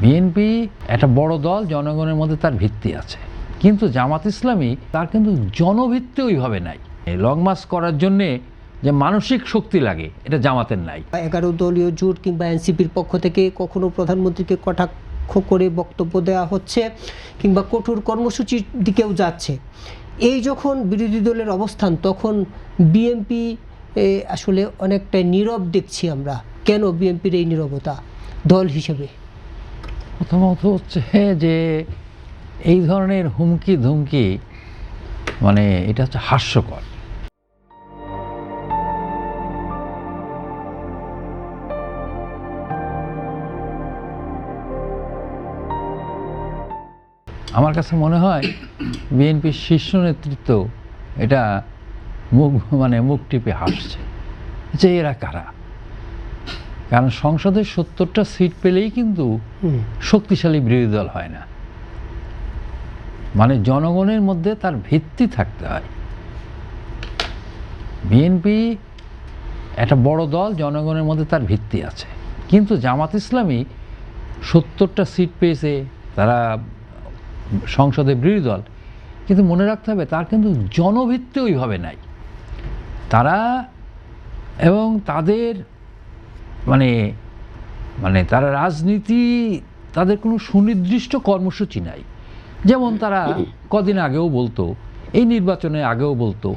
BNP একটা বড় দল, জনগণের মধ্যে তার ভিত্তি আছে, কিন্তু জামাত ইসলামী তার কিন্তু জনভিত্তি ওইভাবে নাই। লং মার্চ করার জন্যে যে মানসিক শক্তি লাগে, এটা জামাতের নাই। 11 দলীয় জোট কিংবা এনসিপির পক্ষ থেকে কখনো প্রধানমন্ত্রীকে কটাক্ষ করে বক্তব্য দেওয়া হচ্ছে কিংবা কঠোর কর্মসূচির দিকেও যাচ্ছে। এই যখন বিরোধী দলের অবস্থান, তখন বিএনপি আসলে অনেকটা নীরব দেখছি আমরা। কেন বিএনপির এই নীরবতা দল হিসেবে? প্রথমত হচ্ছে যে এই ধরনের হুমকি ধুমকি মানে এটা হচ্ছে হাস্যকর। আমার কাছে মনে হয় বিএনপির শীর্ষ নেতৃত্ব এটা মুখ টিপে হাসছে যে এরা কারা। কারণ সংসদে 70টা সিট পেলেই কিন্তু শক্তিশালী বিরোধী দল হয় না। মানে জনগণের মধ্যে তার ভিত্তি থাকতে হয়। বিএনপি একটা বড় দল, জনগণের মধ্যে তার ভিত্তি আছে, কিন্তু জামাত ইসলামী 70টা সিট পেয়েছে, তারা সংসদে বিরোধী দল, কিন্তু মনে রাখতে হবে তার কিন্তু জনভিত্তি ওইভাবে নাই। তারা এবং তাদের মানে তারা রাজনীতি, তাদের কোনো সুনির্দিষ্ট কর্মসূচি নাই। যেমন তারা কদিন আগেও বলতো, এই নির্বাচনে আগেও বলতো,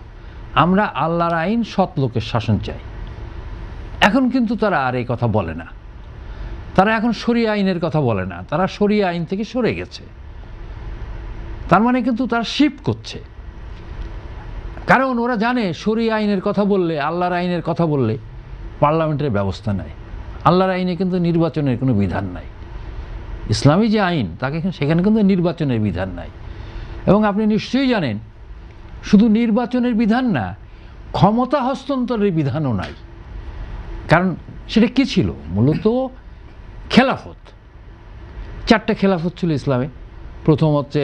আমরা আল্লাহর আইন, সৎ লোকের শাসন চাই। এখন কিন্তু তারা আর এই কথা বলে না। তারা এখন শরিয়া আইনের কথা বলে না, তারা শরিয়া আইন থেকে সরে গেছে। তার মানে কিন্তু তারা শিফট করছে, কারণ ওরা জানে শরিয়া আইনের কথা বললে, আল্লাহর আইনের কথা বললে পার্লামেন্টের ব্যবস্থা নাই। আল্লাহর আইনে কিন্তু নির্বাচনের কোনো বিধান নাই। ইসলামী যে আইন, তাকে সেখানে কিন্তু নির্বাচনের বিধান নাই। এবং আপনি নিশ্চয়ই জানেন, শুধু নির্বাচনের বিধান না, ক্ষমতা হস্তান্তরের বিধানও নাই। কারণ সেটা কি ছিল? মূলত খেলাফত। 4টে খেলাফত ছিল ইসলামে। প্রথম হচ্ছে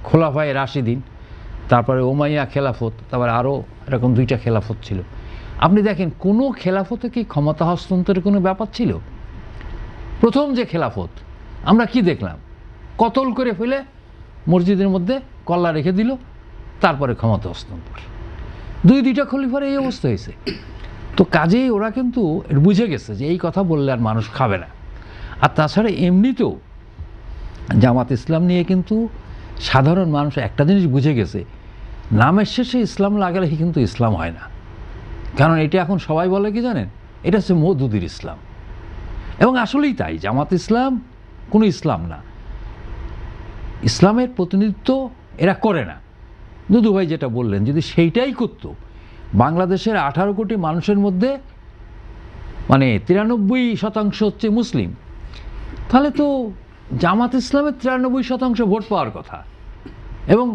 খোলাফায়ে রাশিদিন, তারপরে ওমাইয়া খেলাফত, তারপরে আরও এরকম 2টা খেলাফত ছিল। আপনি দেখেন, কোনো খেলাফতে কি ক্ষমতা হস্তান্তরের কোনো ব্যাপার ছিল? প্রথম যে খেলাফত, আমরা কি দেখলাম? কতল করে ফেলে মসজিদের মধ্যে কল্লা রেখে দিল, তারপরে ক্ষমতা হস্তান্তর। 2টা খলিফার এই অবস্থা হয়েছে। তো কাজেই ওরা কিন্তু বুঝে গেছে যে এই কথা বললে আর মানুষ খাবে না। আর তাছাড়া এমনিতেও জামাত ইসলাম নিয়ে কিন্তু সাধারণ মানুষ একটা জিনিস বুঝে গেছে, নামের শেষে ইসলাম লাগালে কিন্তু ইসলাম হয় না। কারণ এটা এখন সবাই বলে কি জানেন, এটা হচ্ছে মওদুদির ইসলাম। এবং আসলেই তাই, জামাত ইসলাম কোনো ইসলাম না, ইসলামের প্রতিনিধিত্ব এরা করে না। দুদু ভাই যেটা বললেন, যদি সেইটাই করতো, বাংলাদেশের 18 কোটি মানুষের মধ্যে 93% হচ্ছে মুসলিম, তাহলে তো জামাত ইসলামের 93% ভোট পাওয়ার কথা এবং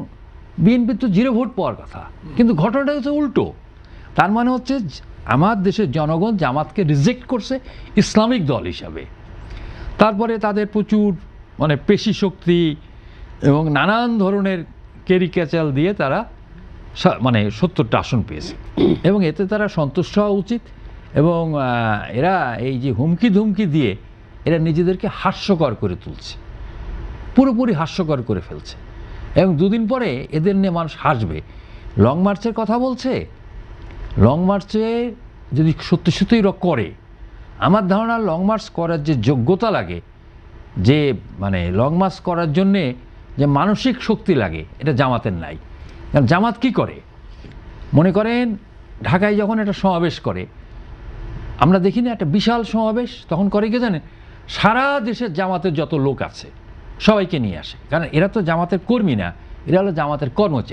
বিএনপির তো 0 ভোট পাওয়ার কথা। কিন্তু ঘটনাটা হচ্ছে উল্টো। তার মানে হচ্ছে আমার দেশের জনগণ জামাতকে রিজেক্ট করছে ইসলামিক দল হিসাবে। তারপরে তাদের প্রচুর পেশি শক্তি এবং নানান ধরনের ক্যারিকেচার দিয়ে তারা 70টা আসন পেয়েছে, এবং এতে তারা সন্তুষ্ট হওয়া উচিত। এবং এরা এই যে হুমকি ধুমকি দিয়ে এরা নিজেদেরকে হাস্যকর করে তুলছে, পুরোপুরি হাস্যকর করে ফেলছে। এবং 2 দিন পরে এদের নিয়ে মানুষ হাসবে। লং মার্চের কথা বলছে, লং মার্চে যদি সত্যি সত্যিই করে, আমার ধারণা লং মার্চ করার যে যোগ্যতা লাগে, যে লং মার্চ করার জন্যে যে মানসিক শক্তি লাগে, এটা জামাতের নাই। কারণ জামাত কি করে, মনে করেন ঢাকায় যখন একটা সমাবেশ করে, আমরা দেখি না একটা বিশাল সমাবেশ, তখন করে কি জানেন, সারা দেশের জামাতের যত লোক আছে সবাইকে নিয়ে আসে। কারণ এরা তো জামাতের কর্মী না, এরা হলো জামাতের কর্মচারী।